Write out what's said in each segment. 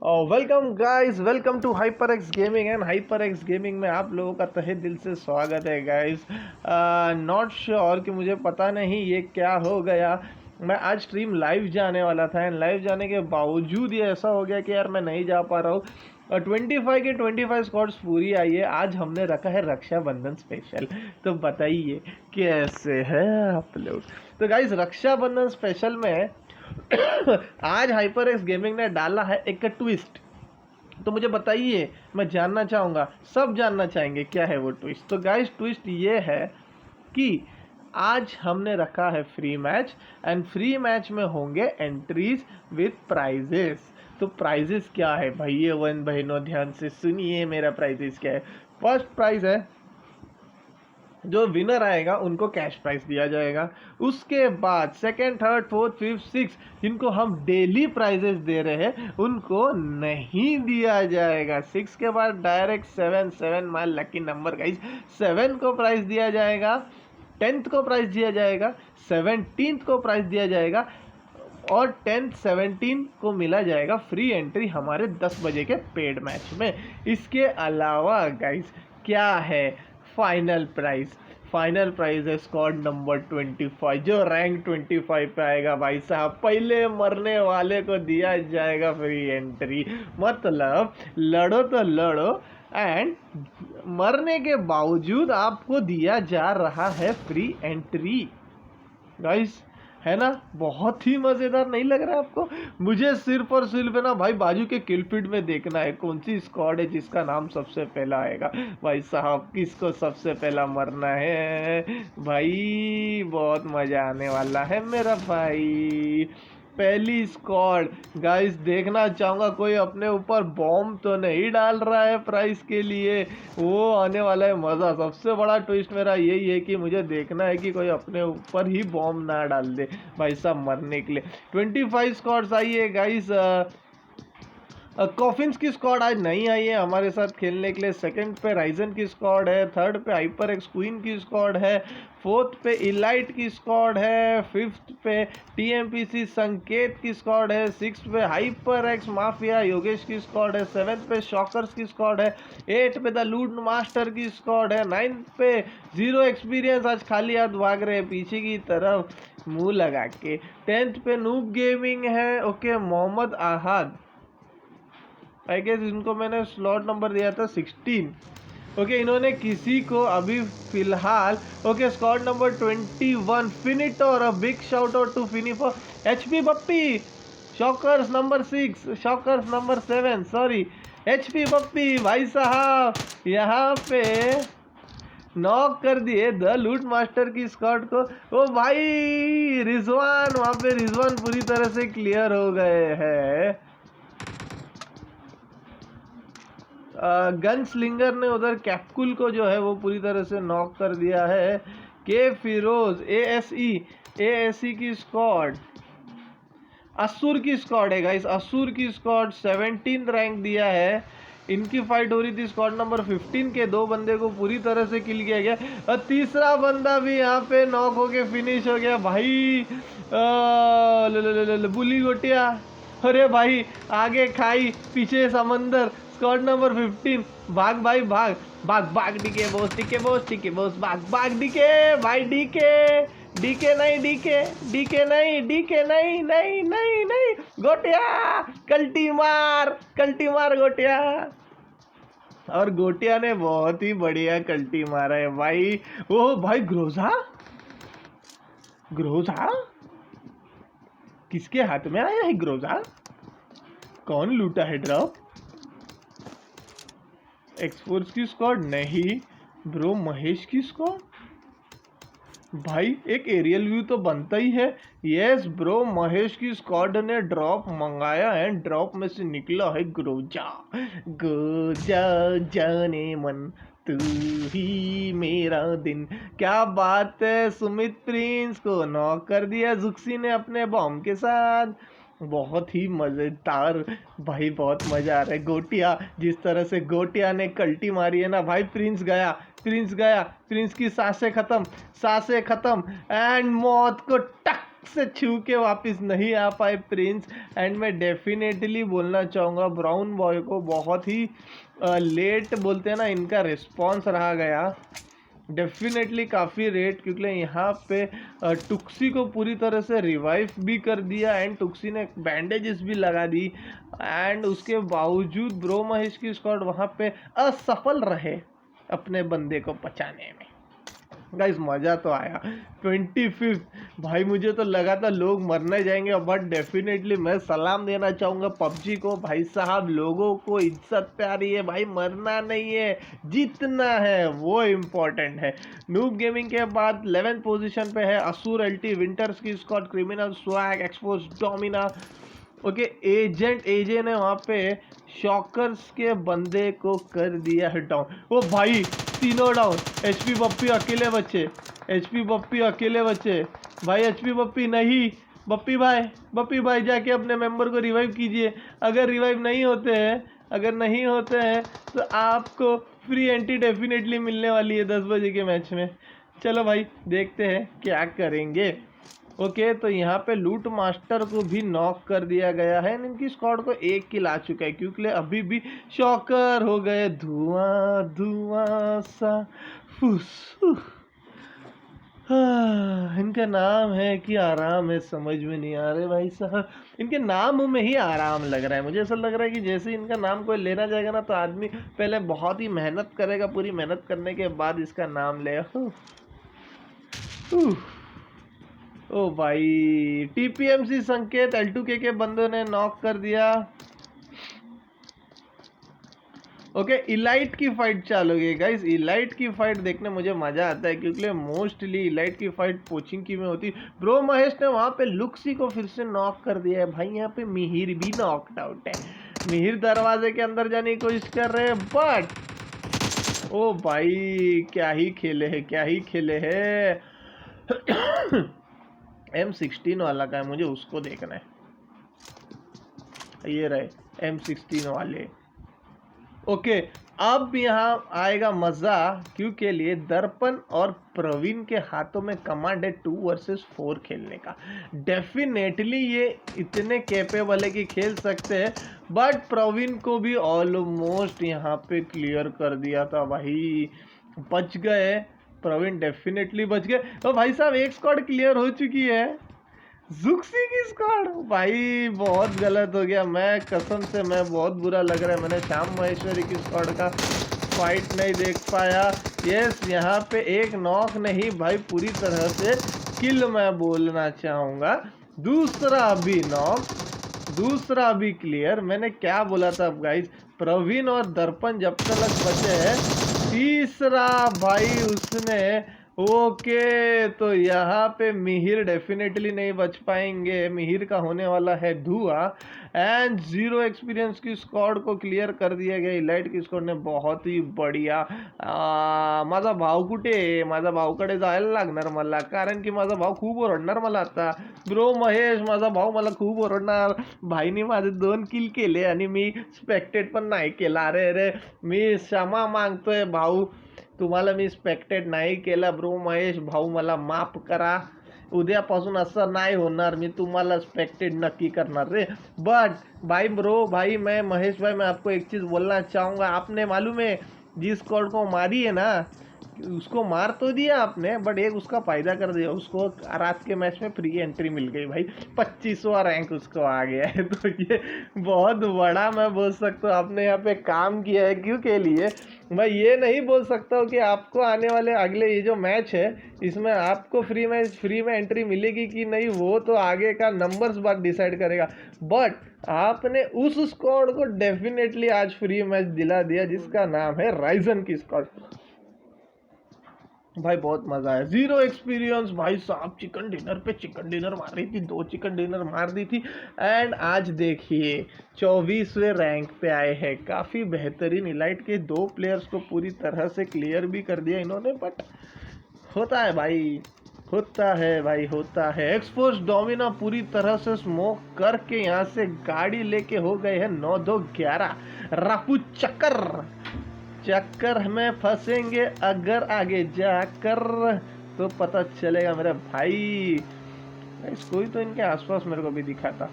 Welcome guys, welcome to HyperX gaming. And HyperX gaming में आप लोगों का तहे दिल से स्वागत है गाइस। नॉट श्योर कि मुझे पता नहीं ये क्या हो गया। मैं आज स्ट्रीम लाइव जाने वाला था एंड लाइव जाने के बावजूद ये ऐसा हो गया कि यार मैं नहीं जा पा रहा हूँ। 25 के 25 स्क्वाड्स पूरी आई है। आज हमने रखा है रक्षाबंधन स्पेशल। तो बताइए कैसे हैं आप लोग। तो गाइस रक्षाबंधन स्पेशल में आज HyperX गेमिंग ने डाला है एक ट्विस्ट। तो मुझे बताइए, मैं जानना चाहूँगा, सब जानना चाहेंगे क्या है वो ट्विस्ट। तो गाइस ट्विस्ट ये है कि आज हमने रखा है free match and free match में होंगे एंट्रीज विथ प्राइजेस। तो प्राइजेस क्या है भाइयों बहनों, ध्यान से सुनिए मेरा प्राइजेस क्या है। फर्स्ट प्राइज है, जो विनर आएगा उनको कैश प्राइस दिया जाएगा। उसके बाद second, third, fourth, fifth, six, जिनको हम डेली प्राइजेस दे रहे हैं उनको नहीं दिया जाएगा। सिक्स के बाद direct seven, seven my lucky number guys, seven को प्राइस दिया जाएगा, 10th को प्राइस दिया जाएगा, 17th को प्राइस दिया जाएगा और 10th 17 को मिला जाएगा फ्री एंट्री हमारे 10 बजे के पेड मैच में। इसके अलावा गाइस क्या है फाइनल प्राइस। फाइनल प्राइस है स्क्वाड नंबर 25, जो रैंक 25 पे आएगा भाई साहब, पहले मरने वाले को दिया जाएगा फ्री एंट्री। मतलब लड़ो तो लड़ो एंड मरने के बावजूद आपको दिया जा रहा है फ्री एंट्री गाइस। है ना, बहुत ही मजेदार नहीं लग रहा है आपको। मुझे सिर्फ और सिर्फ है ना भाई बाजू के किलफीड में देखना है कौन सी स्क्वाड है जिसका नाम सबसे पहला आएगा। भाई साहब किसको सबसे पहला मरना है भाई, बहुत मजा आने वाला है मेरा भाई। पहली स्क्वाड गाइस, देखना चाहूंगा कोई अपने ऊपर बॉम्ब तो नहीं डाल रहा है प्राइस के लिए। वो आने वाला है मज़ा। सबसे बड़ा ट्विस्ट मेरा यही है कि मुझे देखना है कि कोई अपने ऊपर ही बॉम्ब ना डाल दे भाई साहब मरने के लिए। 25 स्क्वाड्स आई है गाइस। कॉफिन्स की स्क्वाड आज नहीं आई है हमारे साथ खेलने के लिए। सेकंड पे राइजन की स्क्वाड है, थर्ड पे HyperX क्वीन की स्क्वाड है, फोर्थ पे इलाइट की स्क्वाड है, फिफ्थ पे TMPC संकेत की स्क्वाड है, सिक्स पे HyperX माफिया योगेश की स्क्वाड है, सेवेंथ पे शॉकर्स की स्क्वाड है, एट पे द लूट मास्टर की स्क्वाड है, नाइन्थ पे जीरो एक्सपीरियंस आज खाली हाथ भाग रहे हैं पीछे की तरफ मुंह लगा के, 10th पे नूब गेमिंग है। Okay, Mohammad Ahad, I guess इनको मैंने स्लॉट नंबर दिया था 16। ओके, इन्होंने किसी को अभी फिलहाल ओके स्क्वाड नंबर 21 फिनिटो और a big shout out to Finny for HP Bappi, shockers number 6, shockers number 7, sorry HP Bappi भाई साहब यहाँ पे नॉक कर दिए द लूट मास्टर की स्क्वाड को। ओ भाई रिजवान, वहाँ पे रिजवान पूरी तरह से क्लियर हो गए हैं। गन स्लिंगर ने उधर कैप्कुल को जो है वो पूरी तरह से नॉक कर दिया है। के फिरोज ASE की स्क्वाड, असुर की स्क्वाड है गाइस, असुर की स्क्वाड 17th रैंक दिया है। इनकी फाइट हो रही थी स्क्वाड नंबर 15 के, दो बंदे को पूरी तरह से किल किया गया और तीसरा बंदा भी यहाँ पे नॉक होके फिनिश हो गया भाई। बुली गोटिया, अरे भाई आगे खाई पीछे समंदर, स्क्वाड नंबर 15, भाग भाई भाग भाग भाग, DK boss, DK boss, DK boss, भाग भाग डीके भाई, डीके डीके नहीं, डीके डीके नहीं, डीके नहीं नहीं नहीं नहीं, गोटिया कल्टी मार गोटिया। और गोटिया ने बहुत ही बढ़िया कल्टी मारा है भाई। ओ भाई ग्रोजा, ग्रोजा किसके हाथ में आया है ग्रोजा, कौन लूटा है ड्रॉप। एक्सफोर्स की स्क्वाड नहीं ब्रो, महेश की स्क्वाड भाई, एक एरियल व्यू तो बनता ही है। यस ब्रो, महेश की स्क्वाड ने ड्रॉप मंगाया है, ड्रॉप में से निकला है ग्रोजा। गोजा जाने मन तू ही मेरा दिन, क्या बात है। सुमित प्रिंस को नॉक कर दिया जुक्सी ने अपने बॉम्ब के साथ, बहुत ही मजेदार भाई, बहुत मजा आ रहा है। गोटिया, जिस तरह से गोटिया ने कल्टी मारी है ना भाई, प्रिंस गया, प्रिंस गया, प्रिंस की सांसें खत्म, सांसें खत्म एंड मौत को टक से छू के वापस नहीं आ पाए प्रिंस। एंड मैं डेफिनेटली बोलना चाहूँगा ब्राउन बॉय को बहुत ही लेट बोलते हैं ना इनका रिस्पॉन्स रहा गया, डेफिनेटली काफ़ी रेट, क्योंकि यहाँ पे टुक्सी को पूरी तरह से रिवाइव भी कर दिया एंड टुक्सी ने बैंडेजेस भी लगा दी। एंड उसके बावजूद ब्रो महेश की स्क्वाड वहाँ पे असफल रहे अपने बंदे को बचाने में। गाइस मज़ा तो आया। 25 भाई मुझे तो लगा था लोग मरने जाएंगे, बट डेफिनेटली मैं सलाम देना चाहूँगा पबजी को। भाई साहब लोगों को इज्जत प्यारी है भाई, मरना नहीं है, जीतना है, वो इम्पोर्टेंट है। नूब गेमिंग के बाद 11th पोजीशन पे है असुर एलटी, विंटर्स की squad, criminal, swag, expose, Domina. Okay agent AJ ने वहाँ पे शॉकर्स के बंदे को कर दिया है डाउन। ओ भाई तीनों डाउन, एचपी बप्पी अकेले बच्चे, एचपी बप्पी अकेले बच्चे भाई, एचपी बप्पी नहीं, बप्पी भाई जाके अपने मेंबर को रिवाइव कीजिए। अगर रिवाइव नहीं होते हैं, अगर नहीं होते हैं तो आपको फ्री एंट्री डेफिनेटली मिलने वाली है 10 बजे के मैच में। चलो भाई देखते हैं क्या करेंगे। ओके तो यहाँ पे लूट मास्टर को भी नॉक कर दिया गया है, इनकी स्क्वाड को 1 किल आ चुका है, क्योंकि अभी भी शॉकर हो गए, धुआं धुआं सा फुस। इनका नाम है कि आराम है, समझ में नहीं आ रहे भाई साहब, इनके नाम में ही आराम लग रहा है। मुझे ऐसा लग रहा है कि जैसे इनका नाम कोई लेना जाएगा ना तो आदमी पहले बहुत ही मेहनत करेगा, पूरी मेहनत करने के बाद इसका नाम ले। ओ भाई टीपीएमसी संकेत L2K के बंदों ने नॉक कर दिया। ओके इलाइट की फाइट चालू गई गाइस। इलाइट की फाइट देखने मुझे मजा आता है, क्योंकि मोस्टली इलाइट की फाइट पोचिंग की में होती। ब्रो महेश ने वहां पे लुक्सी को फिर से नॉक कर दिया है भाई। यहाँ पे मिहिर भी नॉकड आउट है, मिहिर दरवाजे के अंदर जाने की कोशिश कर रहे हैं, बट ओ भाई क्या ही खेले है, क्या ही खेले है। M16 वाला का है, मुझे उसको देखना है। ये रहे M16 वाले। ओके अब यहाँ आएगा मज़ा, क्योंकि लिए दर्पण और प्रवीण के हाथों में कमांड है 2 वर्सेस 4 खेलने का। डेफिनेटली ये इतने कैपेबल है कि खेल सकते हैं, बट प्रवीण को भी ऑलमोस्ट यहाँ पे क्लियर कर दिया था भाई, बच गए प्रवीण, डेफिनेटली बच गए। तो भाई साहब एक स्क्वाड क्लियर हो चुकी है, जुक्सी की स्क्वाड। भाई बहुत गलत हो गया, मैं कसम से मैं बहुत बुरा लग रहा है, मैंने श्याम महेश्वरी की स्क्वाड का फाइट नहीं देख पाया। यस यहाँ पे एक नॉक नहीं भाई, पूरी तरह से किल मैं बोलना चाहूँगा। दूसरा भी नॉक, दूसरा भी क्लियर। मैंने क्या बोला था गाइस, प्रवीण और दर्पण जब तक बचे हैं, तीसरा भाई उसने। ओके तो यहाँ पे मिहिर डेफिनेटली नहीं बच पाएंगे, मिहिर का होने वाला है धुआं। एंड 0 एक्सपीरियंस की स्क्वाड को क्लियर कर दिया गया इलाइट की स्क्वाड ने, बहुत ही बढ़िया। माझा भाव कुठे, माझा भावकडे जायला लागणार मला, कारण की माझा भाव खूप ओरडणार मला आता। ब्रो महेश माझा भाव मला खूप ओरडणार, भाईने माझे 2 किल केले आणि मी स्पेक्टेट पण नाही केला। अरे अरे मी क्षमा मागतोय भाऊ, तुम्हाला मी स्पेक्टेट नाही केला। ब्रो महेश भाऊ मला माफ करा, उद्यापासून असं नाही होणार, मी तुम्हाला स्पेक्टेट नक्की करणार रे। बट भाई ब्रो भाई मैं महेश भाई मैं आपको एक चीज़ बोलना चाहूँगा, आपने मालूम है जिस स्क्वाड को मारी है ना, उसको मार तो दिया आपने, बट एक उसका फायदा कर दिया, उसको रात के मैच में फ्री एंट्री मिल गई भाई, 25वां रैंक उसको आ गया है। तो ये बहुत बड़ा मैं बोल सकता हूँ आपने यहाँ पे काम किया है। क्यों के लिए मैं ये नहीं बोल सकता हूँ कि आपको आने वाले अगले ये जो मैच है इसमें आपको फ्री में एंट्री मिलेगी कि नहीं, वो तो आगे का नंबर्स बाद डिसाइड करेगा। बट आपने उस स्क्वाड को डेफिनेटली आज फ्री मैच दिला दिया, जिसका नाम है राइजन की स्क्वाड। भाई बहुत मज़ा आया। 0 एक्सपीरियंस भाई साहब, चिकन डिनर पे चिकन डिनर मार रही थी, 2 चिकन डिनर मार दी थी। एंड आज देखिए 24वें रैंक पे आए हैं, काफ़ी बेहतरीन। इलाइट के 2 प्लेयर्स को पूरी तरह से क्लियर भी कर दिया इन्होंने, बट होता है भाई, होता है भाई, होता है। एक्सपोज डोमिना पूरी तरह से स्मोक करके यहाँ से गाड़ी लेके हो गए हैं 9-2-11। राफू चक्कर में फंसेंगे अगर आगे जाकर, तो पता चलेगा मेरे भाई। गाइस कोई तो इनके आसपास मेरे को भी दिखा था।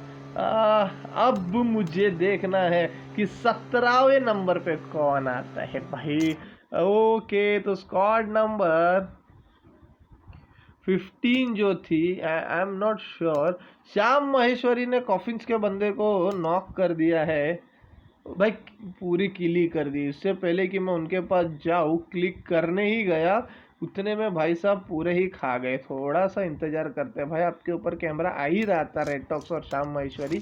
अब मुझे देखना है कि 17वें नंबर पे कौन आता है भाई। ओके, तो स्क्वाड नंबर 15 जो थी, I am not sure, Shyam Maheshwari ने कॉफिन्स के बंदे को नॉक कर दिया है भाई, पूरी किली कर दी। इससे पहले कि मैं उनके पास जाऊँ, क्लिक करने ही गया उतने में भाई साहब पूरे ही खा गए। थोड़ा सा इंतजार करते हैं भाई, आपके ऊपर कैमरा आ ही रहा था रेड टॉक्स और Shyam Maheshwari.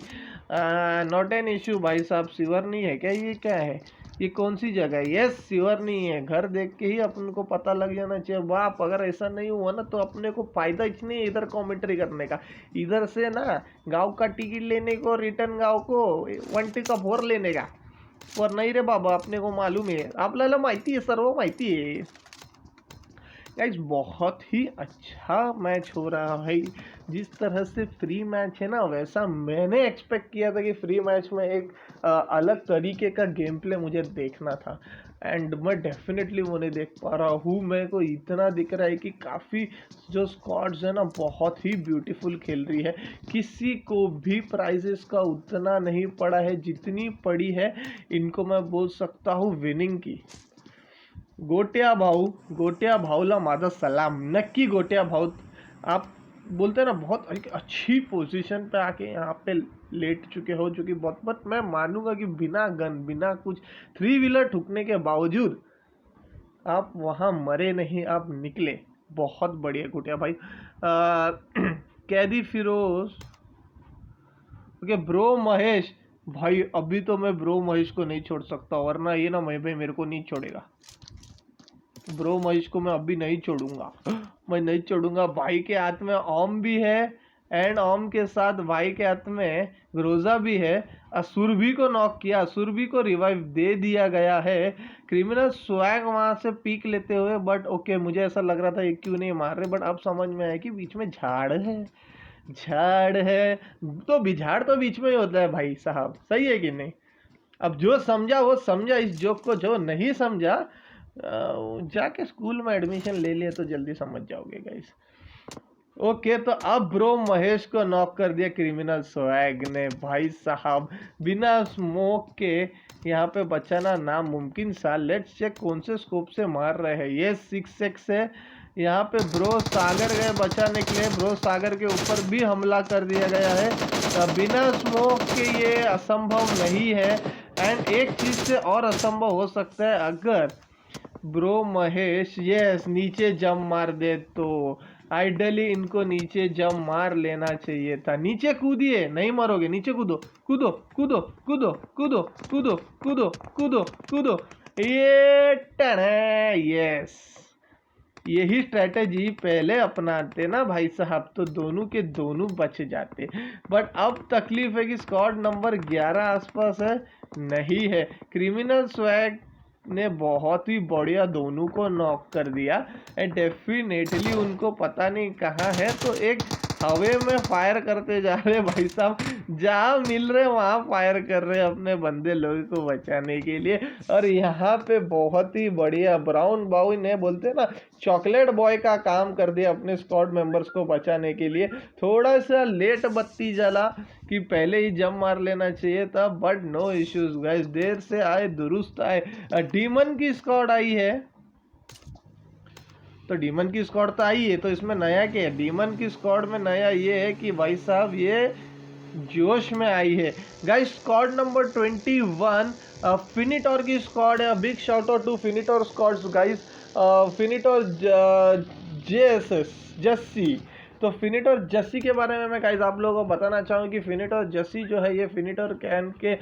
Not an issue भाई साहब। सिवर नहीं है क्या? ये क्या है? ये कौन सी जगह है? यस, सिवर नहीं है। घर देख के ही अपन को पता लग जाना चाहिए बाप। अगर ऐसा नहीं हुआ ना तो अपने को फायदा इसलिए इधर कॉमेंट्री करने का, इधर से ना गांव का टिकट लेने को, रिटर्न गांव को 1 लेने का। पर नाही रे बाबा, अपने को मालूम है, आपल्याला माहिती है, सर्व माहिती है गाइस। बहुत ही अच्छा मैच हो रहा है। जिस तरह से फ्री मैच है ना, वैसा मैंने एक्सपेक्ट किया था कि फ्री मैच में एक अलग तरीके का गेम प्ले मुझे देखना था, एंड मैं डेफिनेटली वो नहीं देख पा रहा हूँ। मेरे को इतना दिख रहा है कि काफ़ी जो स्क्वाड्स है ना बहुत ही ब्यूटीफुल खेल रही है। किसी को भी प्राइजेस का उतना नहीं पड़ा है जितनी पड़ी है इनको, मैं बोल सकता हूँ विनिंग की। गोट्या भाऊ, गोट्या भाऊला माझा सलाम। नक्की गोट्या भाऊ, आप बोलते हैं ना बहुत अच्छी पोजीशन पे आके यहाँ पे लेट चुके हो, जो कि बहुत, बट मैं मानूंगा कि बिना गन, बिना कुछ 3 व्हीलर ठुकने के बावजूद आप वहाँ मरे नहीं, आप निकले। बहुत बढ़िया गोट्या भाई। कैदी फिरोज, ओके ब्रो महेश भाई, अभी तो मैं ब्रो महेश को नहीं छोड़ सकता, वरना ये ना मैं भाई मेरे को नहीं छोड़ेगा। ब्रो महेश को मैं अभी नहीं छोड़ूंगा, मैं नहीं छोड़ूंगा। भाई के हाथ में ओम भी है, एंड ओम के साथ भाई के हाथ में ग्रोजा भी है। सुरभि को नॉक किया, सुरभि को रिवाइव दे दिया गया है। क्रिमिनल स्वैग वहां से पीक लेते हुए, बट ओके मुझे ऐसा लग रहा था ये क्यों नहीं मार रहे, बट अब समझ में आया कि बीच में झाड़ है, झाड़ है तो बिझाड़ तो बीच में ही होता है भाई साहब, सही है कि नहीं? अब जो समझा वो समझा इस जोक को, जो नहीं समझा जाके स्कूल में एडमिशन ले लिया तो जल्दी समझ जाओगे गाइस। ओके, तो अब ब्रो महेश को नॉक कर दिया क्रिमिनल स्वैग ने भाई साहब, बिना स्मोक के यहाँ पे बचाना नामुमकिन सा। लेट्स चेक कौन से स्कोप से मार रहे हैं। ये 6x है। यहाँ पे ब्रो सागर गए बचाने के लिए, ब्रो सागर के ऊपर भी हमला कर दिया गया है। बिना स्मोक के ये असंभव नहीं है, एंड एक चीज से और असंभव हो सकता है, अगर ब्रो महेश यस नीचे जम मार दे तो। आइडली इनको नीचे जम मार लेना चाहिए था। नीचे कूदिए, नहीं मरोगे, नीचे कूदो कूदो कूदो कूदो कूदो कूदो कूदो कूदो कूदो। ये टने, यस, यही स्ट्रेटेजी पहले अपनाते ना भाई साहब तो दोनों के दोनों बच जाते। बट अब तकलीफ है कि स्क्वाड नंबर 11 आसपास है, नहीं है। क्रिमिनल स्वैग ने बहुत ही बढ़िया दोनों को नॉक कर दिया, एंड डेफिनेटली उनको पता नहीं कहाँ है, तो एक हवे में फायर करते जा रहे भाई साहब, जहाँ मिल रहे वहाँ फायर कर रहे अपने बंदे लोगों को बचाने के लिए। और यहाँ पे बहुत ही बढ़िया ब्राउन बॉय ने, बोलते ना चॉकलेट बॉय का काम कर दिया अपने स्क्वाड मेंबर्स को बचाने के लिए। थोड़ा सा लेट बत्ती जला कि पहले ही जम मार लेना चाहिए था, बट नो इश्यूज गाइस, देर से आए दुरुस्त आए। डीमन की स्क्वाड आई है, तो डीमन की स्क्वाड तो आई है, तो इसमें नया क्या है? डीमन की स्क्वाड में नया ये है कि भाई साहब ये जोश में आई है गाइस। स्क्वाड नंबर 21 फिनिटोर की स्क्वाड है। Big shout out to Finitor squads guys. Finitor JSS Jassi, तो फिनिटोर जस्सी के बारे में मैं गाइस आप लोगों को बताना चाहूँ कि फिनिटोर जस्सी जो है ये फिनिटोर कैन के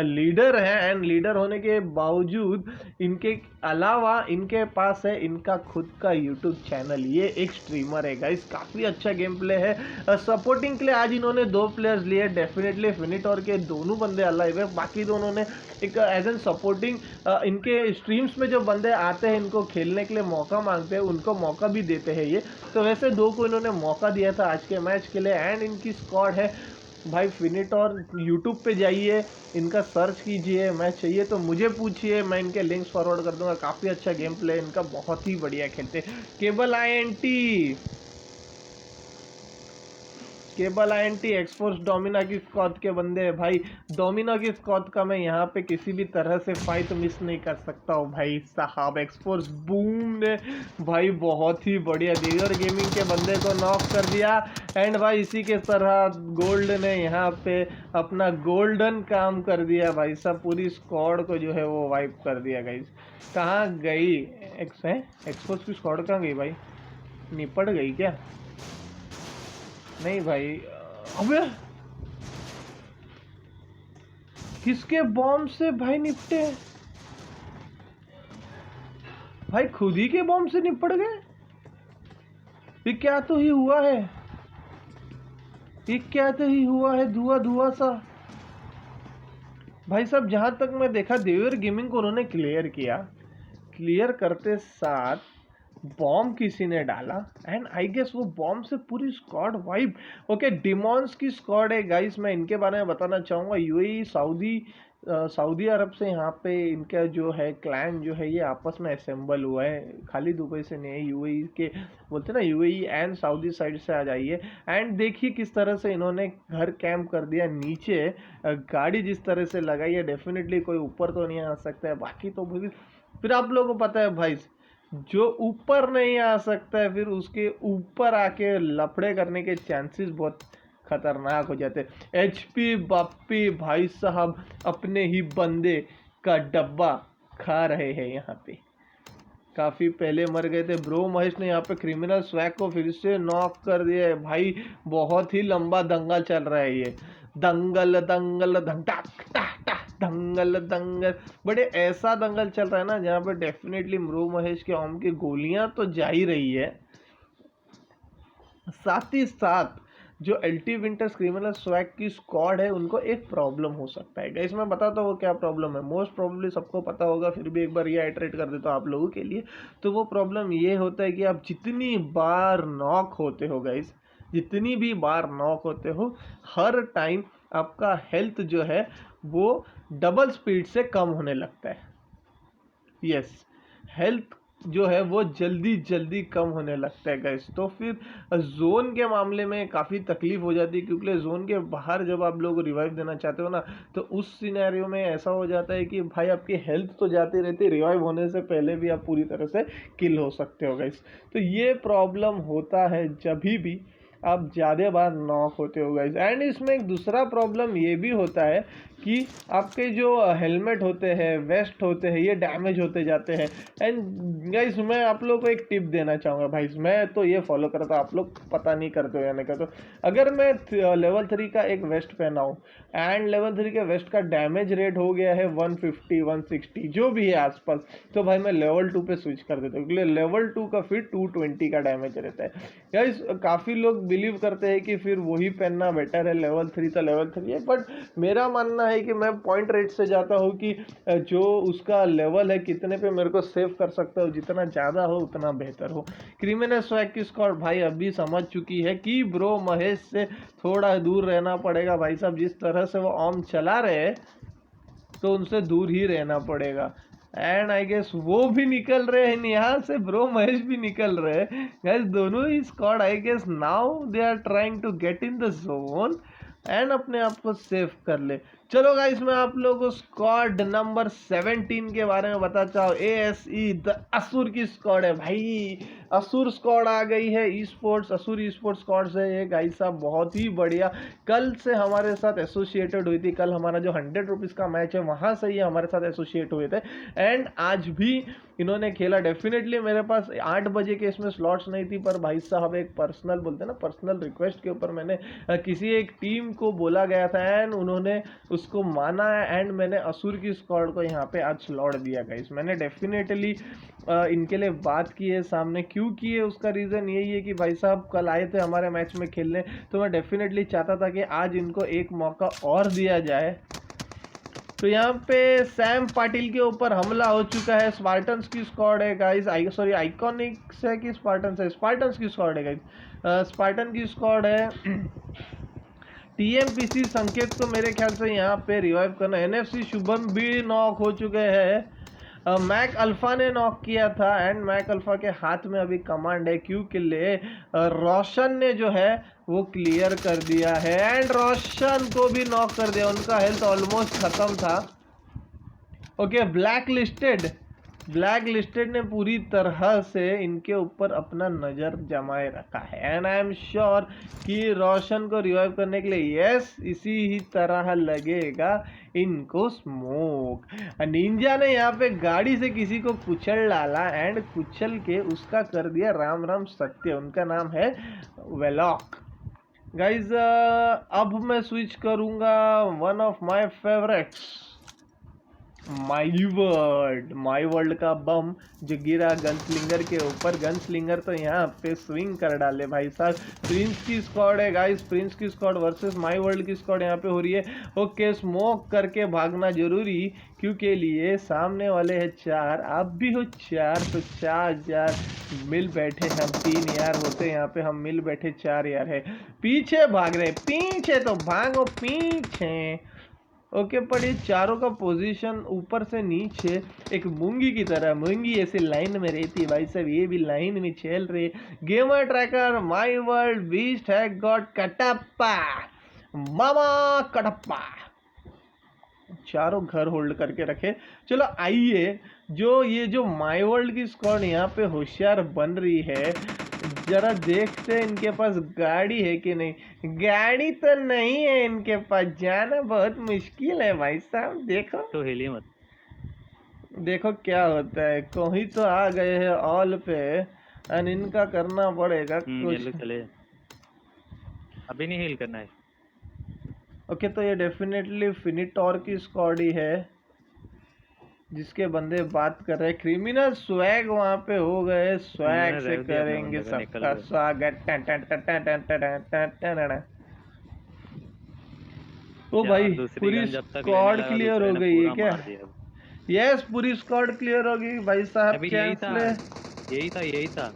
लीडर हैं, एंड लीडर होने के बावजूद इनके अलावा इनके पास है इनका खुद का यूट्यूब चैनल। ये एक स्ट्रीमर है गाइस, काफ़ी अच्छा गेम प्ले है। सपोर्टिंग के लिए आज इन्होंने 2 प्लेयर्स लिए। डेफिनेटली फिनिटोर के दोनों बंदे अलाइव है, बाकी दोनों ने एक एज एन सपोर्टिंग, इनके स्ट्रीम्स में जो बंदे आते हैं इनको खेलने के लिए मौका मांगते हैं, उनको मौका भी देते हैं ये। तो वैसे 2 को इन्होंने मौका दिया था आज के मैच के लिए, एंड इनकी स्क्वाड है भाई फिनिटोर। यूट्यूब पे जाइए, इनका सर्च कीजिए, मैच चाहिए तो मुझे पूछिए, मैं इनके लिंक्स फॉरवर्ड कर दूंगा। काफ़ी अच्छा गेम प्ले इनका, बहुत ही बढ़िया खेलते। Cable INT cable INT एक्सफोर्स Domina की स्क्वाड के बंदे हैं भाई। डोमिना की स्क्वाड का मैं यहाँ पे किसी भी तरह से फाइट मिस नहीं कर सकता हूँ भाई साहब। एक्सफोर्स बूम ने भाई बहुत ही बढ़िया दिगर गेमिंग के बंदे को नॉक कर दिया। एंड भाई इसी के तरह गोल्ड ने यहाँ पे अपना गोल्डन काम कर दिया भाई साहब, पूरी स्क्वाड को जो है वो वाइप कर दिया गाइस। कहाँ गई एक्सफोर्स की स्क्वाड? कहाँ गई भाई? निपट गई क्या? नहीं भाई। अबे किसके बॉम्ब से भाई निपटे? भाई खुद ही के बॉम्ब से निपट गए। ये क्या तो ही हुआ है, ये क्या तो ही हुआ है, धुआं धुआं सा भाई साहब। जहां तक मैं देखा देवर गेमिंग को उन्होंने क्लियर किया, क्लियर करते साथ बॉम्ब किसी ने डाला एंड आई गेस वो बॉम्ब से पूरी स्क्वाड वाइप। ओके, डिमॉन्स की स्क्वाड है गाइस। मैं इनके बारे में बताना चाहूँगा। यूएई सऊदी अरब से यहाँ पे इनका जो है क्लैन जो है ये आपस में असेंबल हुआ है, खाली दुबई से नहीं है। यूएई के बोलते ना, यूएई एंड सऊदी साइड से आ जाइए। एंड देखिए किस तरह से इन्होंने घर कैंप कर दिया नीचे। गाड़ी जिस तरह से लगाई है, डेफिनेटली कोई ऊपर तो नहीं आ सकता है। बाकी तो फिर आप लोगों को पता है भाई, जो ऊपर नहीं आ सकता है फिर उसके ऊपर आके लफड़े करने के चांसेस बहुत खतरनाक हो जाते हैं। एचपी बाप्पी भाई साहब अपने ही बंदे का डब्बा खा रहे हैं यहाँ पे। काफ़ी पहले मर गए थे। ब्रो महेश ने यहाँ पे क्रिमिनल स्वैग को फिर से नॉक कर दिया है भाई। बहुत ही लंबा दंगल चल रहा है ये, दंगल दंगल दंगल दंगल। बड़े ऐसा दंगल चल रहा है ना जहाँ पे डेफिनेटली ब्रो महेश के ओम की गोलियां तो जा ही रही है, साथ ही साथ जो एल्टी विंटर्स क्रिमिनल स्वैग की स्क्वाड है उनको एक प्रॉब्लम हो सकता है गाइस। मैं बताता हूँ वो क्या प्रॉब्लम है। मोस्ट प्रॉब्लली सबको पता होगा, फिर भी एक बार ये आइटरेट कर देता हूँ आप लोगों के लिए। तो वो प्रॉब्लम ये होता है कि आप जितनी बार नॉक होते हो गाइस, जितनी भी बार नॉक होते हो, हर टाइम आपका हेल्थ जो है वो डबल स्पीड से कम होने लगता है। यस, हेल्थ जो है वो जल्दी जल्दी कम होने लगता है गाइस। तो फिर जोन के मामले में काफ़ी तकलीफ हो जाती है, क्योंकि जोन के बाहर जब आप लोग रिवाइव देना चाहते हो ना, तो उस सिनेरियो में ऐसा हो जाता है कि भाई आपकी हेल्थ तो जाती रहती है, रिवाइव होने से पहले भी आप पूरी तरह से किल हो सकते हो गाइस। तो ये प्रॉब्लम होता है जब भी आप ज़्यादा बार नॉक होते हो गाइस। एंड इसमें एक दूसरा प्रॉब्लम ये भी होता है कि आपके जो हेलमेट होते हैं, वेस्ट होते हैं, ये डैमेज होते जाते हैं। एंड गाइस मैं आप लोगों को एक टिप देना चाहूँगा भाई, मैं तो ये फॉलो करता हूँ, आप लोग पता नहीं करते हो या नहीं करते हो। अगर मैं लेवल 3 का एक वेस्ट पहना हूँ एंड लेवल 3 के वेस्ट का डैमेज रेट हो गया है 150 160 जो भी है आसपास, तो भाई मैं लेवल 2 पे स्विच कर देता हूँ, क्योंकि लेवल 2 का फिर 220 का डैमेज रहता है गाइस। काफ़ी लोग बिलीव करते हैं कि फिर वही पहनना बेटर है, लेवल 3 तो लेवल 3 है, बट मेरा मानना है कि मैं पॉइंट रेट से जाता हूँ कि जो उसका लेवल है कितने पे मेरे को सेव कर सकता हूँ, जितना ज़्यादा हो उतना बेहतर हो। क्रिमिनल स्वैग की स्क्वाड भाई अभी समझ चुकी है कि ब्रो महेश से थोड़ा दूर रहना पड़ेगा भाई साहब। जिस तरह से वो ऑम चला रहे हैं तो उनसे दूर ही रहना पड़ेगा। एंड आई गेस वो भी निकल रहे हैं यहाँ से, ब्रो महेश भी निकल रहे हैं गाइस। दोनों ही squad I guess now they are trying to get in the zone and अपने आप को सेव कर ले। चलो गाइस मैं आप लोगों को स्क्वाड नंबर 17 के बारे में बताता चाहूँ। ASE द असुर की स्क्वाड है भाई। असुर स्क्वाड आ गई है, ई स्पोर्ट्स असुर ई स्पोर्ट्स स्क्वाड से ये गाइस साहब बहुत ही बढ़िया। कल से हमारे साथ एसोसिएटेड हुई थी, कल हमारा जो 100 रुपीज़ का मैच है वहाँ से ही हमारे साथ एसोसिएट हुए थे। एंड आज भी इन्होंने खेला। डेफिनेटली मेरे पास 8 बजे के इसमें स्लॉट्स नहीं थी, पर भाई साहब एक पर्सनल बोलते हैं ना, पर्सनल रिक्वेस्ट के ऊपर मैंने किसी एक टीम को बोला गया था एंड उन्होंने उसको माना है एंड मैंने असुर की स्क्वाड को यहाँ पे आज स्लॉट दिया गाइस। मैंने डेफिनेटली इनके लिए बात की है सामने, क्यों की है उसका रीज़न यही है कि भाई साहब कल आए थे हमारे मैच में खेलने, तो मैं डेफिनेटली चाहता था कि आज इनको एक मौका और दिया जाए। तो यहाँ पे सैम पाटिल के ऊपर हमला हो चुका है। स्पार्टन्स की स्क्वाड है गाइस, आइकॉनिक्स है कि स्पार्टन्स है, स्पार्टन्स की स्क्वाड है गाइस, स्पार्टन की स्क्वाड है। TMPC संकेत को मेरे ख्याल से यहाँ पे रिवाइव करना। NFC शुभम भी नॉक हो चुके हैं। मैक अल्फा ने नॉक किया था एंड मैक अल्फा के हाथ में अभी कमांड है, क्योंकि रोशन ने जो है वो क्लियर कर दिया है एंड रोशन को भी नॉक कर दिया, उनका हेल्थ ऑलमोस्ट खत्म था। ओके, ब्लैक लिस्टेड ने पूरी तरह से इनके ऊपर अपना नज़र जमाए रखा है एंड आई एम श्योर कि रोशन को रिवाइव करने के लिए यस इसी ही तरह लगेगा इनको स्मोक। निंजा ने यहाँ पे गाड़ी से किसी को कुचल डाला एंड कुचल के उसका कर दिया राम राम सत्य। उनका नाम है वेलॉक। गाइज अब मैं स्विच करूँगा one of my favourites, my world का बम जो गिरा गनस्लिंगर के ऊपर। गनस्लिंगर तो यहाँ पे स्विंग कर डाले भाई साहब। प्रिंस की स्क्वाड है गाइस, प्रिंस की स्क्वाड वर्सेस माई वर्ल्ड की स्क्वाड यहाँ पे हो रही है। ओके, स्मोक करके भागना जरूरी क्योंकि लिए सामने वाले हैं 4, आप भी हो 4, तो 4 यार मिल बैठे हम 3 यार होते यहाँ पे, हम मिल बैठे 4 यार है। पीछे भाग रहे, पीछे तो भागो पीछे। ओके, पर ये चारों का पोजीशन ऊपर से नीचे एक मूंगी की तरह, मूंगी ऐसे लाइन में रहती है भाई साहब, ये भी लाइन में चल रहे। Gamer tracker my world beast है गॉड कटप्पा मामा कटप्पा, चारों घर होल्ड करके रखे। चलो आइए, जो माई वर्ल्ड की स्क्वाड यहाँ पे होशियार बन रही है, जरा देखते हैं इनके पास गाड़ी है कि नहीं। गाड़ी तो नहीं है इनके पास, जाना बहुत मुश्किल है भाई साहब। देखो तो हिली मत, देखो क्या होता है, कोई तो आ गए हैं ऑल पे एंड इनका करना पड़ेगा कुछ। चले अभी नहीं हिल करना है। ओके, तो ये डेफिनेटली फिनिटोर की स्क्वाड ही है जिसके बंदे बात कर रहे हैं। क्रिमिनल स्वैग वहां पे हो गए, स्वैग से करेंगे सबका स्वागत। ओ भाई, पूरी स्क्वाड क्लियर हो गई है क्या? यस, पूरी स्क्वाड क्लियर हो गई भाई साहब। यही था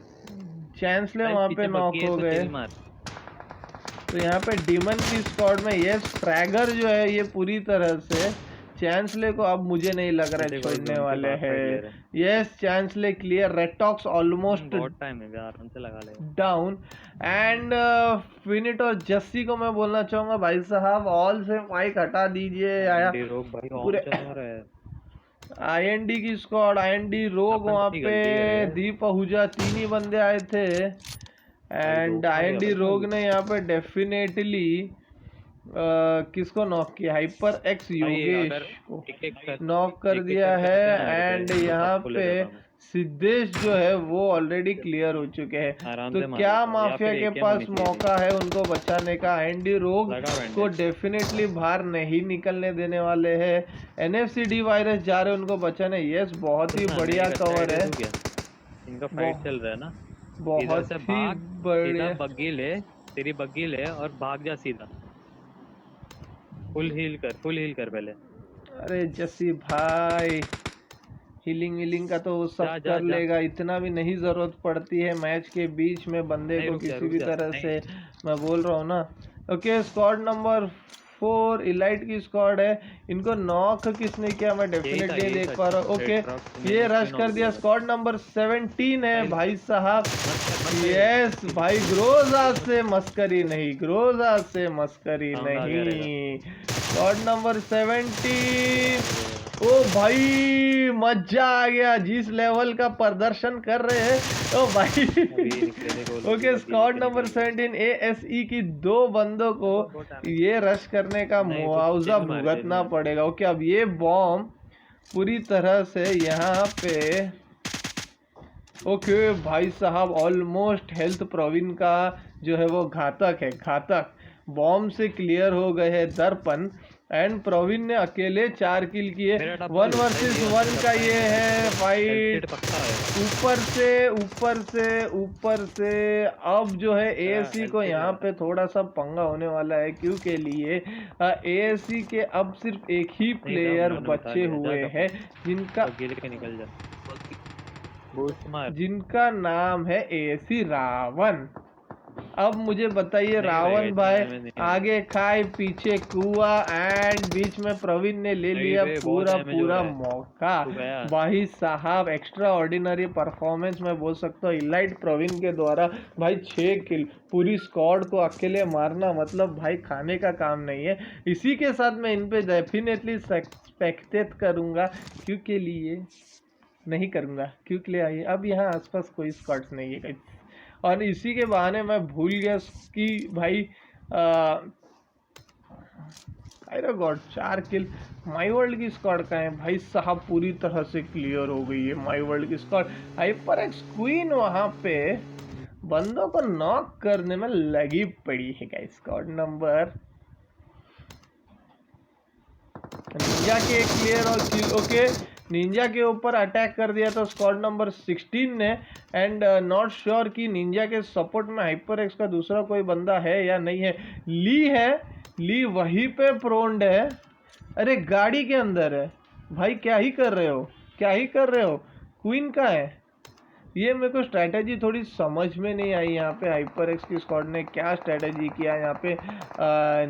चांसले वहां पे नॉक हो गए। तो यहाँ पे डीमन की स्क्वाड में यस ट्रैगर जो है ये पूरी तरह से चांसले को अब मुझे नहीं लग रहा है छोड़ने वाले हैं। यस, चांसले clear, Retox almost down and फिनिट और जस्सी को मैं बोलना चाहूंगा भाई साहब ऑल से माइक हटा दीजिए। आया पूरे IND की स्क्वाड, IND रोग वहाँ पे दीप आहूजा 3 ही बंदे आए थे एंड IND रोग ने यहाँ पे डेफिनेटली किसको नॉक किया, हाइपर एक्स योगेश को नॉक कर दिया है एंड यहाँ पे सिद्धेश जो है वो ऑलरेडी क्लियर हो चुके हैं। तो क्या माफिया के पास मौका है उनको बचाने का? IND रोग को डेफिनेटली बाहर नहीं निकलने देने वाले हैं। NFCD वायरस जा रहे उनको बचाने। यस, बहुत ही बढ़िया कवर है, इनका फाइट चल रहा है ना। बहुत ही बढ़िया। बग्गी ले, तेरी बग्गी ले और भाग जा सीधा। फुल हील कर पहले। अरे जस्सी भाई, हीलिंग का तो वो सब कर लेगा, इतना भी नहीं जरूरत पड़ती है मैच के बीच में बंदे को किसी भी तरह से, मैं बोल रहा हूँ ना। ओके, स्क्वाड नंबर 4 इलाइट की स्क्वाड है, इनको नॉक किसने किया मैं डेफिनेटली देख पा रहा हूँ। ओके, ये रश कर दिया। स्क्वाड नंबर 17 है भाई साहब। यस भाई, ग्रोजा से मस्करी नहीं, ग्रोजा से मस्करी नहीं। स्क्वाड नंबर 17, ओ भाई मजा आ गया, जिस लेवल का प्रदर्शन कर रहे हैं। ओ भाई ओके, स्क्वाड नंबर 17 ASE की 2 बंदों को ये रश करने का मुआवजा भुगतना पड़ेगा। ओके, अब ये बॉम्ब पूरी तरह से यहाँ पे, ओके भाई साहब ऑलमोस्ट हेल्थ प्रवीण का जो है वो घातक है, घातक बॉम्ब से क्लियर हो गए हैं दर्पण एंड प्रवीण ने अकेले 4 किल किए। 1 वर्सेस 1 का ये है फाइट। ऊपर से अब जो है ASE को यहाँ पे थोड़ा सा पंगा होने वाला है क्योंकि लिए ASE के अब सिर्फ एक ही प्लेयर बचे हुए हैं जिनका नाम है ASE रावण। अब मुझे बताइए नहीं रावण रे, भाई, इतना में नहीं है। आगे खाए पीछे कुआ एंड बीच में प्रवीण ने ले नहीं लिया रे, बहुत पूरा डैमेज हो पूरा रहा है। मौका। तू गया? भाई साहब एक्स्ट्रा ऑर्डिनरी परफॉर्मेंस मैं बोल सकता हूँ इलाइट प्रवीण के द्वारा। भाई 6 किल, पूरी स्क्वाड को अकेले मारना मतलब भाई खाने का काम नहीं है। इसी के साथ मैं इन पे डेफिनेटली स्पेक्टेट करूँगा, क्योंकि लिए नहीं करूँगा क्योंकि ले आइए। अब यहाँ आसपास कोई स्क्वाड्स नहीं है guys। और इसी के बहाने मैं भूल गया कि भाई अरे गॉड 4 किल। माई वर्ल्ड की स्क्वाड का है भाई साहब, पूरी तरह से क्लियर हो गई है माई वर्ल्ड की स्क्वाड। हाइपर एक्स क्वीन वहां पे बंदों को नॉक करने में लगी पड़ी है गाइस। स्क्वाड नंबर निंजा के क्लियर और किल। ओके, निंजा के ऊपर अटैक कर दिया था स्क्वाड नंबर 16 ने। एंड नॉट श्योर कि निंजा के सपोर्ट में हाइपर एक्स का दूसरा कोई बंदा है या नहीं है। ली है, ली वहीं पे प्रोन्ड है। अरे गाड़ी के अंदर है भाई, क्या ही कर रहे हो, क्या ही कर रहे हो। क्वीन का है ये, मेरे को स्ट्रैटेजी थोड़ी समझ में नहीं आई यहाँ पे। हाइपर एक्स की स्क्वाड ने क्या स्ट्रैटेजी किया यहाँ पे।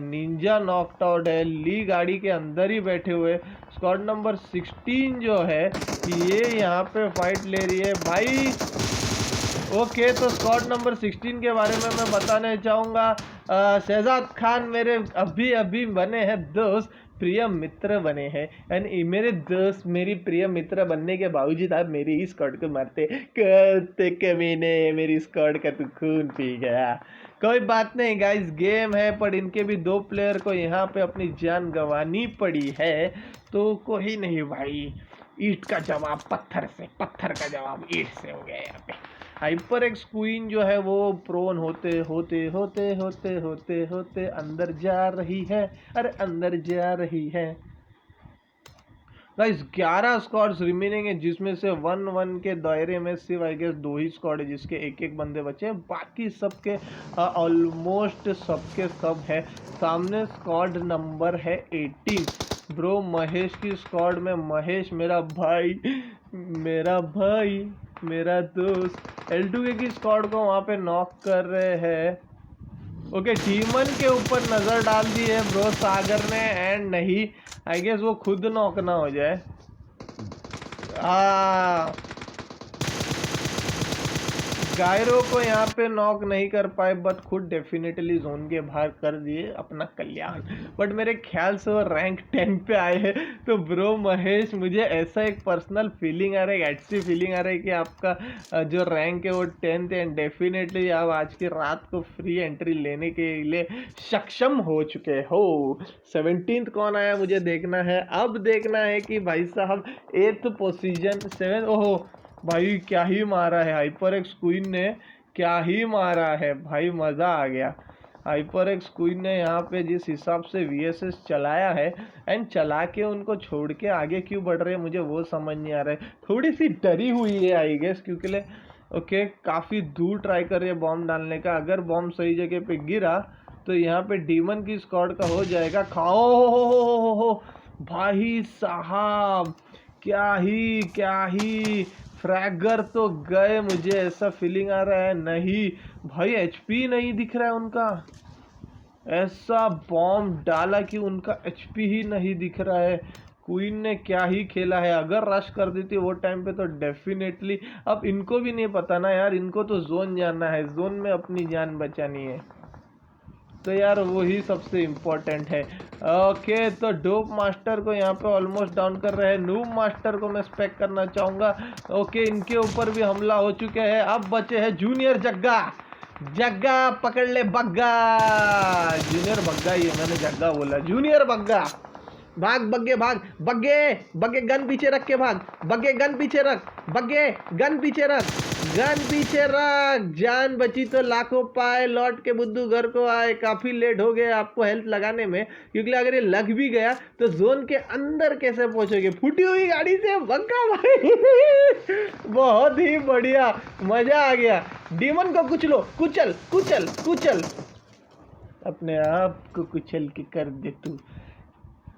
निंजा नॉकड आउट है, ली गाड़ी के अंदर ही बैठे हुए। स्क्वाड नंबर 16 जो है ये यहाँ पे फाइट ले रही है भाई। ओके, तो स्क्वाड नंबर 16 के बारे में मैं बताना चाहूँगा, शहजाद खान मेरे अभी अभी बने हैं दोस्त, प्रिय मित्र बने हैं। एंड मेरे दोस्त मेरी प्रिय मित्र बनने के बावजूद आप मेरी ही स्क्वाड को मारते करते कमीने, मेरी स्क्वाड का तू खून पी गया। कोई बात नहीं गाइस, गेम है, पर इनके भी 2 प्लेयर को यहाँ पे अपनी जान गंवानी पड़ी है, तो कोई नहीं भाई। ईंट का जवाब पत्थर से, पत्थर का जवाब ईंट से हो गया यहाँ पे। हाइपर एक्स क्वीन जो है वो प्रोन होते होते होते होते होते होते अंदर जा रही है। अरे अंदर जा रही है गाइस। 11 स्क्वाड्स रिमेनिंग है, जिसमें से 1-1 के दायरे में सिर्फ आई गेस 2 ही स्क्वाड है जिसके एक बंदे बचे हैं। बाकी सबके ऑलमोस्ट सबके सब है। सामने स्क्वाड नंबर है 18 ब्रो, महेश की स्क्वाड में। महेश मेरा भाई, मेरा भाई, मेरा दोस्त L2K की स्क्वाड को वहाँ पे नॉक कर रहे हैं। ओके, डीमन के ऊपर नज़र डाल दी है ब्रो सागर ने, एंड नहीं आई गेस वो खुद नॉक ना हो जाए। गायरो को यहाँ पे नॉक नहीं कर पाए, बट खुद डेफिनेटली जोन के बाहर कर दिए अपना कल्याण। बट मेरे ख्याल से वो रैंक 10 पे आए हैं। तो ब्रो महेश, मुझे ऐसा एक पर्सनल फीलिंग आ रहा है, एक अच्छी फीलिंग आ रहा है कि आपका जो रैंक है वो 10th है, एंड डेफिनेटली आप आज की रात को फ्री एंट्री लेने के लिए सक्षम हो चुके हो। 17th कौन आया मुझे देखना है। अब देखना है कि भाई साहब 8th पोजीशन 7। ओहो भाई, क्या ही मारा है हाइपर एक्स क्वीन ने, क्या ही मारा है भाई, मज़ा आ गया। हाइपर एक्स क्वीन ने यहाँ पे जिस हिसाब से VSS चलाया है, एंड चला के उनको छोड़ के आगे क्यों बढ़ रहे हैं मुझे वो समझ नहीं आ रहा है। थोड़ी सी डरी हुई है आई गेस, क्योंकि ओके काफ़ी दूर ट्राई कर रही है बॉम्ब डालने का। अगर बॉम्ब सही जगह पे गिरा तो यहाँ पे डीमन की स्क्वाड का हो जाएगा खाओ। भाई साहब क्या ही फ्रैगर तो गए, मुझे ऐसा फीलिंग आ रहा है। नहीं भाई, HP नहीं दिख रहा है उनका। ऐसा बॉम्ब डाला कि उनका HP ही नहीं दिख रहा है। क्वीन ने क्या ही खेला है। अगर रश कर देती वो टाइम पे तो डेफिनेटली। अब इनको भी नहीं पता ना यार, इनको तो जोन जाना है, जोन में अपनी जान बचानी है, तो यार वही सबसे इम्पोर्टेंट है। ओके, तो डोप मास्टर को यहाँ पे ऑलमोस्ट डाउन कर रहे हैं। नूब मास्टर को मैं स्पेक करना चाहूँगा। ओके, इनके ऊपर भी हमला हो चुके हैं। अब बचे हैं जूनियर जग्गा। जग्गा पकड़ ले बग्गा। जूनियर बग्गा ही है, मैंने जग्गा बोला, जूनियर बग्गा। भाग बग्गे, भाग बग्गे, बग्गे गन पीछे रख के भाग, बग्गे गन पीछे रख, बग्गे गन पीछे रख, गन पीछे रख। जान बची तो लाखों पाए, लौट के बुद्धू घर को आए। काफ़ी लेट हो गया आपको हेल्थ लगाने में, क्योंकि अगर ये लग भी गया तो जोन के अंदर कैसे पहुंचोगे फूटी हुई गाड़ी से। बग्गा भाई बहुत ही बढ़िया, मज़ा आ गया। डीमन को कुचलो, कुचल कुचल कुचल, अपने आप को कुचल के कर दे तू।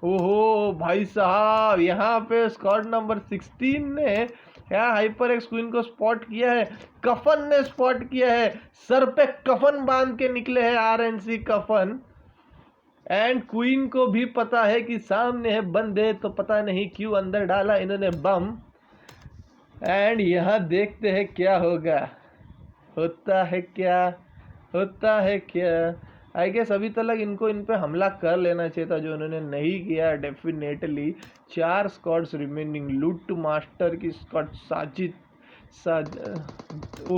ओहो भाई साहब, यहाँ पे स्क्वाड नंबर 16 ने क्या हाइपर एक्स क्वीन को स्पॉट किया है? कफन ने स्पॉट किया है, सर पे कफन बांध के निकले हैं आरएनसी कफन। एंड क्वीन को भी पता है कि सामने है बंदे, तो पता नहीं क्यों अंदर डाला इन्होंने बम। एंड यहाँ देखते हैं क्या होगा, होता है क्या, होता है क्या। आई गेस अभी तक इनको इन पे हमला कर लेना चाहिए था, जो उन्होंने नहीं किया डेफिनेटली। 4 स्क्वाड्स रिमेनिंग, लूट मास्टर की स्क्वाड, साजिद ओ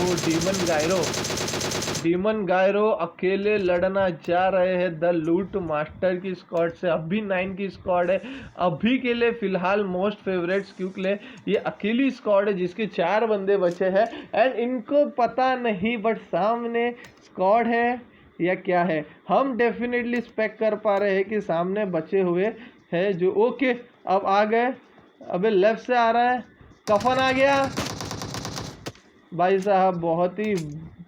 डीमन गायरो अकेले लड़ना जा रहे हैं द लूट मास्टर की स्क्वाड से। अभी 9 की स्क्वाड है अभी के लिए फिलहाल मोस्ट फेवरेट्स, क्योंकि ये अकेली स्क्वाड है जिसके 4 बंदे बचे हैं। एंड इनको पता नहीं बट सामने स्क्वाड है या क्या है। हम डेफिनेटली स्पेक्ट कर पा रहे हैं कि सामने बचे हुए हैं जो ओके अब आ गए। अबे लेफ्ट से आ रहा है, कफन आ गया भाई साहब। बहुत ही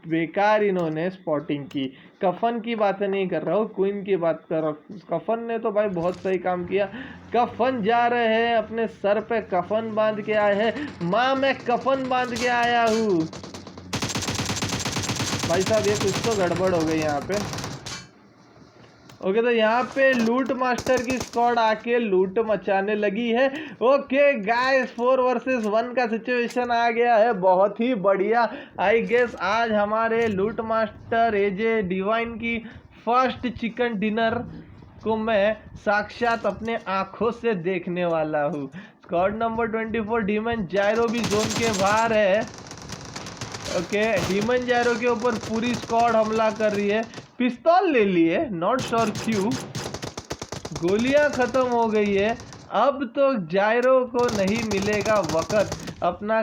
बेकार इन्होंने स्पॉटिंग की। कफन की बात नहीं कर रहा हूँ, क्वीन की बात कर रहा हूँ। कफन ने तो भाई बहुत सही काम किया। कफन जा रहे हैं, अपने सर पे कफन बांध के आए हैं। माँ मैं कफन बांध के आया हूँ। भाई साहब ये कुछ तो गड़बड़ हो गई यहाँ पे। ओके तो यहाँ पे लूट मास्टर की स्क्वाड आके लूट मचाने लगी है। ओके गाइस 4 वर्सेस 1 का सिचुएशन आ गया है, बहुत ही बढ़िया। आई गेस आज हमारे लूट मास्टर एजे डिवाइन की फर्स्ट चिकन डिनर को मैं साक्षात अपने आंखों से देखने वाला हूँ। स्क्वाड नंबर 24 डीमन जायरो भी जोन के बाहर है। ओके डीमन जायरो के ऊपर पूरी स्क्वाड हमला कर रही है। पिस्तौल ले लिए, नॉट श्योर क्यों। गोलियां खत्म हो गई है। अब तो जायरो को नहीं मिलेगा वक्त। अपना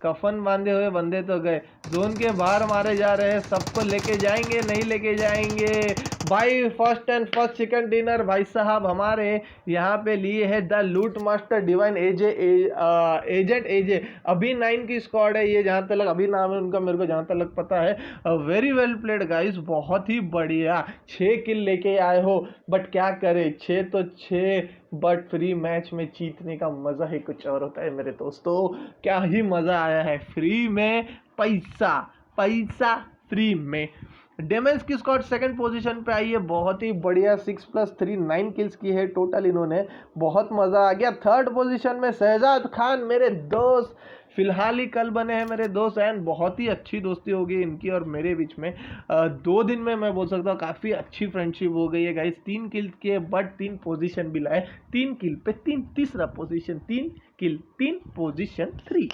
कफन बांधे हुए बंदे तो गए, जोन के बाहर मारे जा रहे हैं। सबको लेके जाएंगे नहीं लेके जाएंगे भाई। फर्स्ट चिकन डिनर भाई साहब हमारे यहाँ पे लिए है द लूट मास्टर डिवाइन एजेंट एजे। अभी 9 की स्क्वाड है ये, जहाँ तक अभी नाम है उनका मेरे को जहाँ तक पता है। वेरी वेल प्लेड गाइस, बहुत ही बढ़िया। 6 किल लेके आए हो, बट क्या करे 6 तो 6, बट फ्री मैच में जीतने का मज़ा ही कुछ और होता है मेरे दोस्तों। क्या ही मज़ा आया है, फ्री में पैसा फ्री में। डेमेंस की स्क्वाड सेकंड पोजीशन पे आई है, बहुत ही बढ़िया। 6+3 9 किल्स की है टोटल इन्होंने, बहुत मज़ा आ गया। थर्ड पोजीशन में शहजाद खान मेरे दोस्त, फिलहाल ही कल बने हैं मेरे दोस्त। एंड बहुत ही अच्छी दोस्ती हो गई इनकी और मेरे बीच में। 2 दिन में मैं बोल सकता हूँ काफ़ी अच्छी फ्रेंडशिप हो गई है गाइस। 3 किल किए बट 3 पोजीशन भी लाए। 3 किल पे 3 तीसरा पोजीशन, 3 किल 3 पोजीशन 3।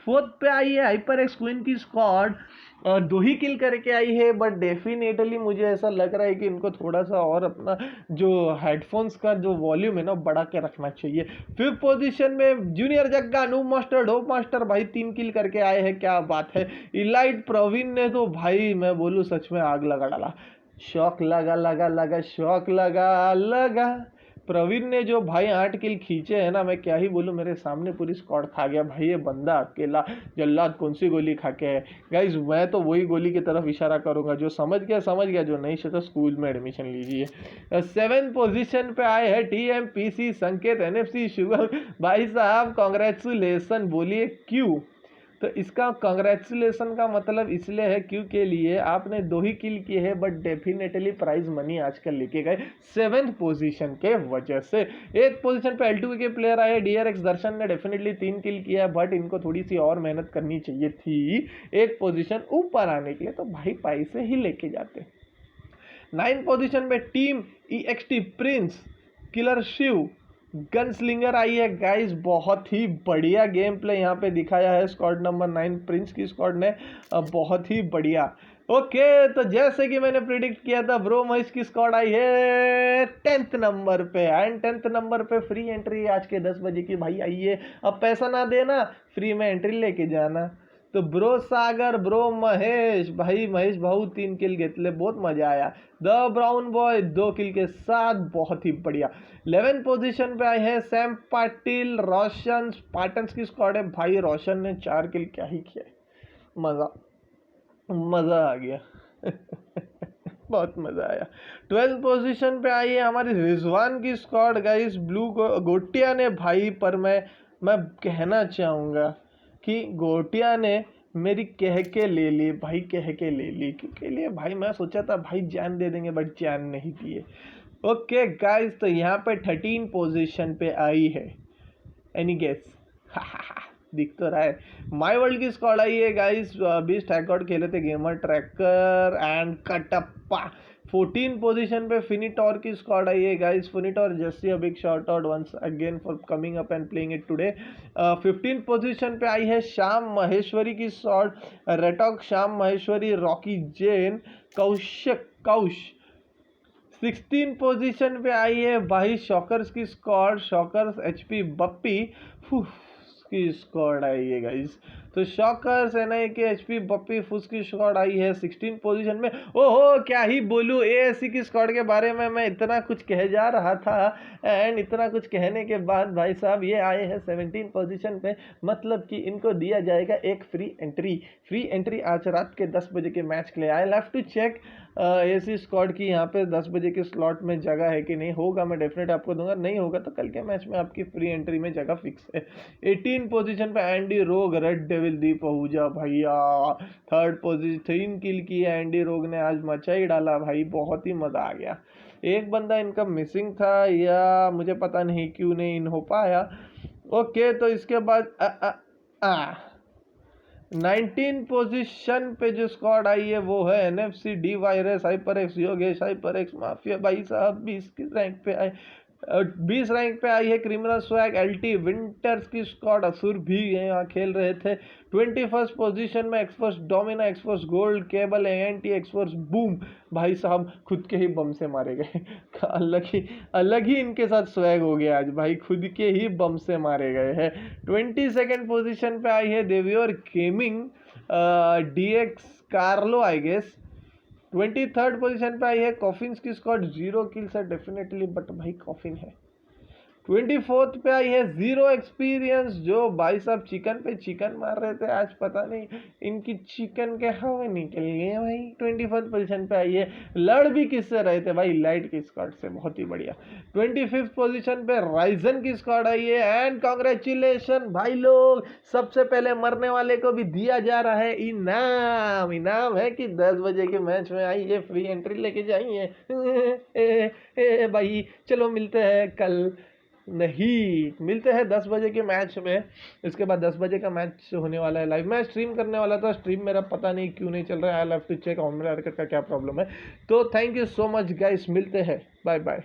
फोर्थ पे आई है हाइपर एक्स क्वीन की स्क्वाड, 2 ही किल करके आई है। बट डेफिनेटली मुझे ऐसा लग रहा है कि इनको थोड़ा सा और अपना जो हेडफोन्स का जो वॉल्यूम है ना बढ़ा के रखना चाहिए। 5th पोजीशन में जूनियर जग्गा नूब मास्टर डोप मास्टर भाई 3 किल करके आए हैं, क्या बात है। इलाइट प्रवीण ने तो भाई मैं बोलूँ सच में आग लगा डाला। शौक लगा शौक लगा। प्रवीण ने जो भाई 8 किल खींचे हैं ना, मैं क्या ही बोलूँ। मेरे सामने पूरी स्क्वाड खा गया भाई, ये बंदा अकेला जल्लाद कौन सी गोली खा के है। गाइज मैं तो वही गोली की तरफ इशारा करूंगा, जो समझ गया, जो नहीं समझा स्कूल में एडमिशन लीजिए। 7th पोजीशन पे आए हैं TMPC संकेत NFC शुगर भाई साहब, कॉन्ग्रेचुलेसन। बोलिए क्यों? तो इसका कांग्रेचुलेसन का मतलब इसलिए है क्योंकि लिए आपने 2 ही किल किए हैं, बट डेफिनेटली प्राइज मनी आजकल लेके गए 7th पोजीशन के वजह से। 8th पोजीशन पे L2 के प्लेयर आए DRX दर्शन ने डेफिनेटली 3 किल किया, बट इनको थोड़ी सी और मेहनत करनी चाहिए थी 1 पोजीशन ऊपर आने के लिए, तो भाई पैसे ही लेके जाते। 9th पोजीशन पे team EXT prince killer Shiv gunslinger आई है गाइस, बहुत ही बढ़िया गेम प्ले यहाँ पे दिखाया है स्क्वाड नंबर 9 प्रिंस की स्क्वाड ने, बहुत ही बढ़िया। ओके तो जैसे कि मैंने प्रिडिक्ट किया था ब्रो महेश की स्क्वाड आई है 10th नंबर पे। एंड 10th नंबर पे फ्री एंट्री आज के 10 बजे की भाई आई है। अब पैसा ना देना, फ्री में एंट्री लेके जाना। तो ब्रो सागर ब्रो महेश भाई, महेश भाऊ 3 किल घेतले, बहुत मजा आया। द ब्राउन बॉय 2 किल के साथ, बहुत ही बढ़िया। 11th पोजीशन पे आए हैं सैम पाटिल रोशन स्पार्टन्स की स्क्वाड है भाई। रोशन ने 4 किल क्या ही किया, मजा आ गया बहुत मजा आया। 12th पोजीशन पे आई है हमारी रिजवान की स्क्वाड गाइस, ब्लू गोटिया ने भाई। पर मैं कहना चाहूँगा कि गोटिया ने मेरी कह के ले ली भाई, कह के ले ली, क्योंकि लिए भाई मैं सोचा था भाई जान दे देंगे बट जान नहीं दिए। ओके गाइस, तो यहाँ पे 13 पोजीशन पे आई है, एनी गेस? दिख तो रहा है। माय वर्ल्ड की स्क्वाड आई है गाइस, 20 टैगआउट खेले थे gamer tracker and Kattappa. 14 position पे फिनिटोर की स्क्वाड आई है गाइस, फिनिटोर Jassi, a big shot out once again for coming up and playing it today. 15 position पे आई है श्याम महेश्वरी की स्क्वाड, रेटॉक, श्याम महेश्वरी, रॉकी जैन, कौश। 16 पोजीशन पे आई है भाई शॉकर्स की स्क्वाड, शॉकर्स, एचपी बप्पी की स्क्वाड आई है गाइस। तो शॉकर्स, एनआई के, एचपी बप्पी, फुस की स्क्वाड आई है 16 पोजीशन में। ओहो क्या ही बोलूं, एएससी की स्क्वाड के बारे में मैं इतना कुछ कह जा रहा था एंड इतना कुछ कहने के बाद भाई साहब ये आए हैं 17 पोजीशन पे, मतलब कि इनको दिया जाएगा एक फ्री एंट्री आज रात के 10 बजे के मैच के लिए। I have to check ASC squad की यहाँ पे 10 बजे के स्लॉट में जगह है कि नहीं, होगा मैं डेफिनेट आपको दूंगा, नहीं होगा तो कल के मैच में आपकी फ्री एंट्री में जगह फिक्स है। 18 पोजीशन पे एंडी रोग, रेड डेविल दीप आहूजा भैया, 3rd पोजीशन, 3 किल की है एंडी रोग ने, आज मचा ही डाला भाई, बहुत ही मजा आ गया। एक बंदा इनका मिसिंग था या मुझे पता नहीं क्यों नहीं इन हो पाया। ओके तो इसके बाद 19 पोजीशन पे जो स्क्वाड आई है वो है NFC, D virus, hyper x, Yogesh, hyper x, mafia भाई साहब 20 रैंक पे आए, 20 रैंक पे आई है क्रिमिनल स्वैग, एलटी, विंटर्स की स्क्वाड, असुर भी यहाँ खेल रहे थे। 21st पोजीशन में x force domina, x force gold, cable, ANT, x force boom, भाई साहब खुद के ही बम से मारे गए। अलग ही इनके साथ स्वैग हो गया आज भाई, खुद के ही बम से मारे गए हैं। 22nd पोजीशन पे आई है देवियोर gaming, DX Carlo I guess. 23rd position पे आई है कॉफिन्स की स्क्वाड, 0 किल्स है डेफिनेटली बट भाई कॉफिन है। 24th पे आई है जीरो एक्सपीरियंस, जो भाई साहब चिकन पे चिकन मार रहे थे आज, पता नहीं इनकी चिकन के हवा निकल गए भाई। 24th पोजीशन पे आई है, लड़ भी किससे रहे थे भाई, लाइट की स्क्वाड से, बहुत ही बढ़िया। 25th पोजीशन पे राइजन की स्क्वाड आई है एंड कांग्रेचुलेशन भाई लोग, सबसे पहले मरने वाले को भी दिया जा रहा है इनाम है कि 10 बजे के मैच में आइए, फ्री एंट्री लेके जाइए। भाई चलो मिलते हैं कल, नहीं मिलते हैं 10 बजे के मैच में। इसके बाद 10 बजे का मैच होने वाला है लाइव, मैं स्ट्रीम करने वाला था, स्ट्रीम मेरा पता नहीं क्यों नहीं चल रहा है, I have to check on मेरा का क्या प्रॉब्लम है। तो thank you so much guys, मिलते हैं, बाय बाय।